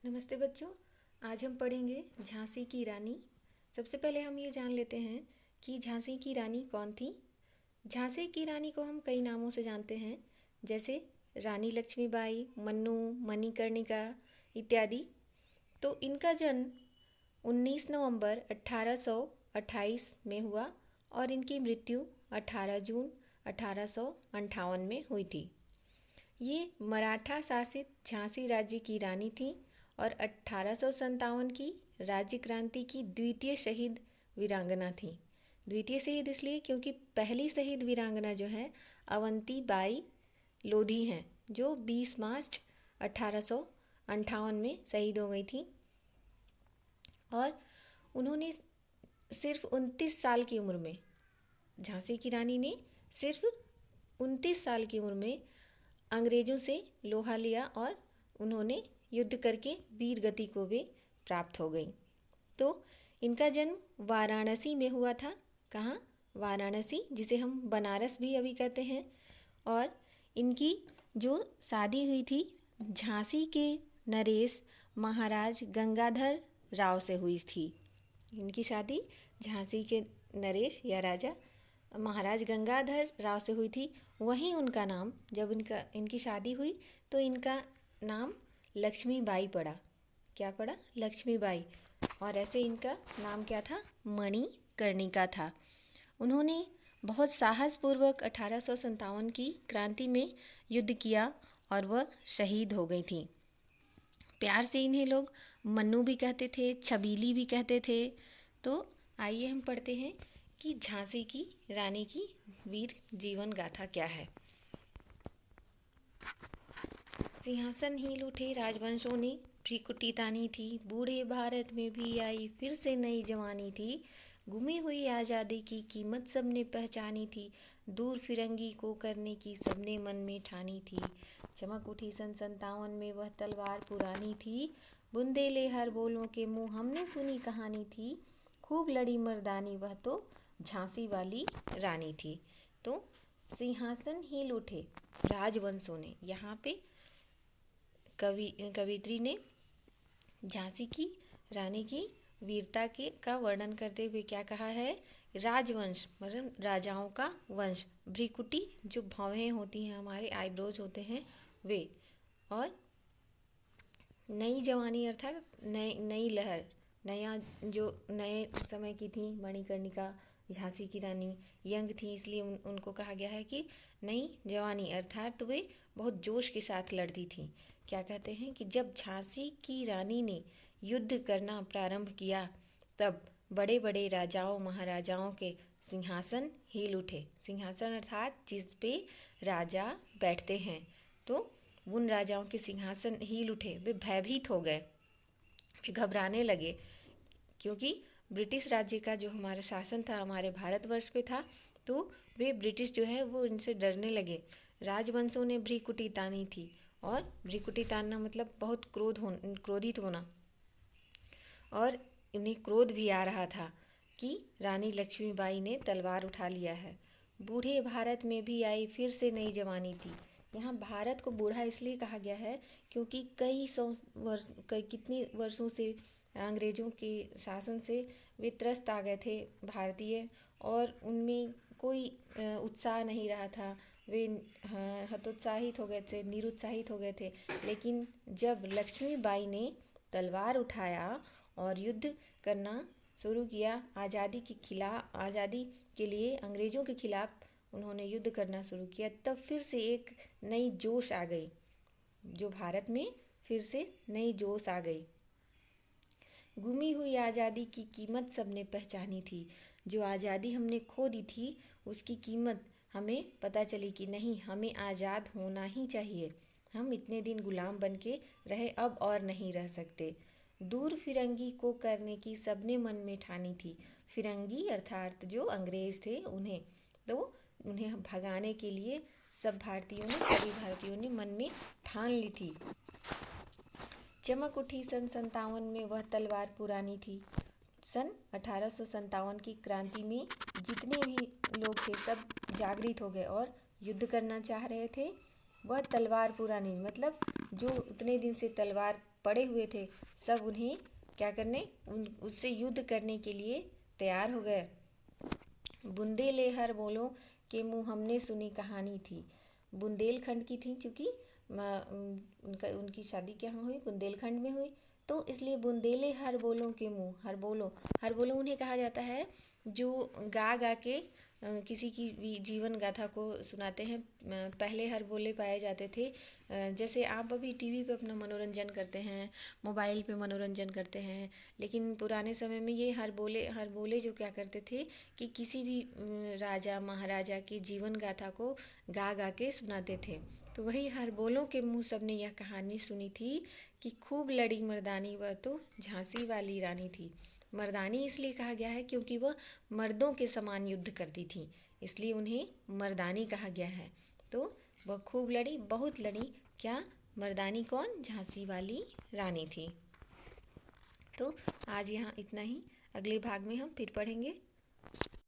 नमस्ते बच्चों। आज हम पढ़ेंगे झांसी की रानी। सबसे पहले हम ये जान लेते हैं कि झांसी की रानी कौन थी। झांसी की रानी को हम कई नामों से जानते हैं, जैसे रानी लक्ष्मीबाई, मन्नू, मणिकर्णिका इत्यादि। तो इनका जन्म 19 नवंबर 1828 में हुआ और इनकी मृत्यु 18 जून 1858 में हुई थी। ये मराठा शासित झांसी राज्य की रानी थी और 1857 की राज्य क्रांति की द्वितीय शहीद वीरांगना थी। द्वितीय शहीद इसलिए क्योंकि पहली शहीद वीरांगना जो है अवंती बाई लोधी हैं, जो 20 मार्च 1858 में शहीद हो गई थी। और उन्होंने सिर्फ 29 साल की उम्र में, झांसी की रानी ने सिर्फ 29 साल की उम्र में अंग्रेज़ों से लोहा लिया और उन्होंने युद्ध करके वीर गति को वे प्राप्त हो गई। तो इनका जन्म वाराणसी में हुआ था। कहाँ? वाराणसी, जिसे हम बनारस भी अभी कहते हैं। और इनकी जो शादी हुई थी झांसी के नरेश महाराज गंगाधर राव से हुई थी। इनकी शादी झांसी के नरेश या राजा महाराज गंगाधर राव से हुई थी। वहीं उनका नाम, जब इनकी शादी हुई तो इनका नाम लक्ष्मीबाई पड़ा। क्या पड़ा? लक्ष्मीबाई। और ऐसे इनका नाम क्या था? मणिकर्णिका था। उन्होंने बहुत साहसपूर्वक 1857 की क्रांति में युद्ध किया और वह शहीद हो गई थी। प्यार से इन्हें लोग मन्नू भी कहते थे, छबीली भी कहते थे। तो आइए हम पढ़ते हैं कि झांसी की रानी की वीर जीवन गाथा क्या है। सिंहासन हिल उठे राजवंशों ने, भ्रिकुटी तानी थी, बूढ़े भारत में भी आई फिर से नई जवानी थी। गुमी हुई आज़ादी की कीमत सबने पहचानी थी, दूर फिरंगी को करने की सबने मन में ठानी थी। चमक उठी सन 57 में वह तलवार पुरानी थी, बुंदेले हर बोलों के मुँह हमने सुनी कहानी थी। खूब लड़ी मर्दानी वह तो झांसी वाली रानी थी। तो सिंहासन हिल उठे राजवंशों ने, यहाँ पे कवित्री ने झांसी की रानी की वीरता का वर्णन करते हुए क्या कहा है? राजवंश मतलब राजाओं का वंश, भ्रिकुटी जो भौहें होती हैं, हमारे आईब्रोज होते हैं वे, और नई जवानी अर्थात नई लहर, नया जो नए समय की थी। मणिकर्णिका झांसी की रानी यंग थी, इसलिए उनको कहा गया है कि नई जवानी अर्थात वे बहुत जोश के साथ लड़ती थी। क्या कहते हैं कि जब झांसी की रानी ने युद्ध करना प्रारंभ किया तब बड़े बड़े राजाओं महाराजाओं के सिंहासन हिल उठे। सिंहासन अर्थात जिस पे राजा बैठते हैं, तो उन राजाओं के सिंहासन हिल उठे। वे भयभीत हो गए, वे घबराने लगे, क्योंकि ब्रिटिश राज्य का जो हमारा शासन था हमारे भारतवर्ष पे था, तो वे ब्रिटिश जो है वो इनसे डरने लगे। राजवंशों ने भ्रिकुटी तानी थी, और भ्रिकुटी तानना मतलब बहुत क्रोधित होना, और इन्हें क्रोध भी आ रहा था कि रानी लक्ष्मीबाई ने तलवार उठा लिया है। बूढ़े भारत में भी आई फिर से नई जवानी थी। यहाँ भारत को बूढ़ा इसलिए कहा गया है क्योंकि कितनी वर्षों से अंग्रेज़ों के शासन से वे त्रस्त आ गए थे भारतीय, और उनमें कोई उत्साह नहीं रहा था। वे हतोत्साहित हो गए थे, निरुत्साहित हो गए थे। लेकिन जब लक्ष्मीबाई ने तलवार उठाया और युद्ध करना शुरू किया, आज़ादी के लिए अंग्रेज़ों के खिलाफ उन्होंने युद्ध करना शुरू किया, तब फिर से एक नई जोश आ गई, जो भारत में फिर से नई जोश आ गई। गुमी हुई आज़ादी की कीमत सबने पहचानी थी। जो आज़ादी हमने खो दी थी उसकी कीमत हमें पता चली कि नहीं, हमें आज़ाद होना ही चाहिए। हम इतने दिन गुलाम बन के रहे, अब और नहीं रह सकते। दूर फिरंगी को करने की सबने मन में ठानी थी। फिरंगी अर्थात जो अंग्रेज़ थे उन्हें भगाने के लिए सभी भारतीयों ने मन में ठान ली थी। चमक उठी सन 57 में वह तलवार पुरानी थी। सन 1857 की क्रांति में जितने भी लोग थे सब जागृत हो गए और युद्ध करना चाह रहे थे। वह तलवार पुरानी मतलब जो उतने दिन से तलवार पड़े हुए थे सब उन्हें क्या करने उससे युद्ध करने के लिए तैयार हो गए। बुंदेले हर बोलो के मुँह हमने सुनी कहानी थी। बुंदेलखंड की थी, चूँकि उनकी शादी कहाँ हुई, बुंदेलखंड में हुई, तो इसलिए बुंदेले हर बोलों के मुँह, हर बोलो उन्हें कहा जाता है जो गा गा के किसी की भी जीवन गाथा को सुनाते हैं। पहले हर बोले पाए जाते थे, जैसे आप अभी टीवी पे अपना मनोरंजन करते हैं, मोबाइल पे मनोरंजन करते हैं, लेकिन पुराने समय में ये हर बोले जो क्या करते थे कि किसी भी राजा महाराजा की जीवन गाथा को गा गा के सुनाते थे। तो वही हर बोलों के मुँह सबने यह कहानी सुनी थी कि खूब लड़ी मर्दानी, वह तो झांसी वाली रानी थी। मर्दानी इसलिए कहा गया है क्योंकि वह मर्दों के समान युद्ध करती थी, इसलिए उन्हें मर्दानी कहा गया है। तो वह खूब लड़ी, बहुत लड़ी, क्या मर्दानी कौन, झांसी वाली रानी थी। तो आज यहाँ इतना ही, अगले भाग में हम फिर पढ़ेंगे।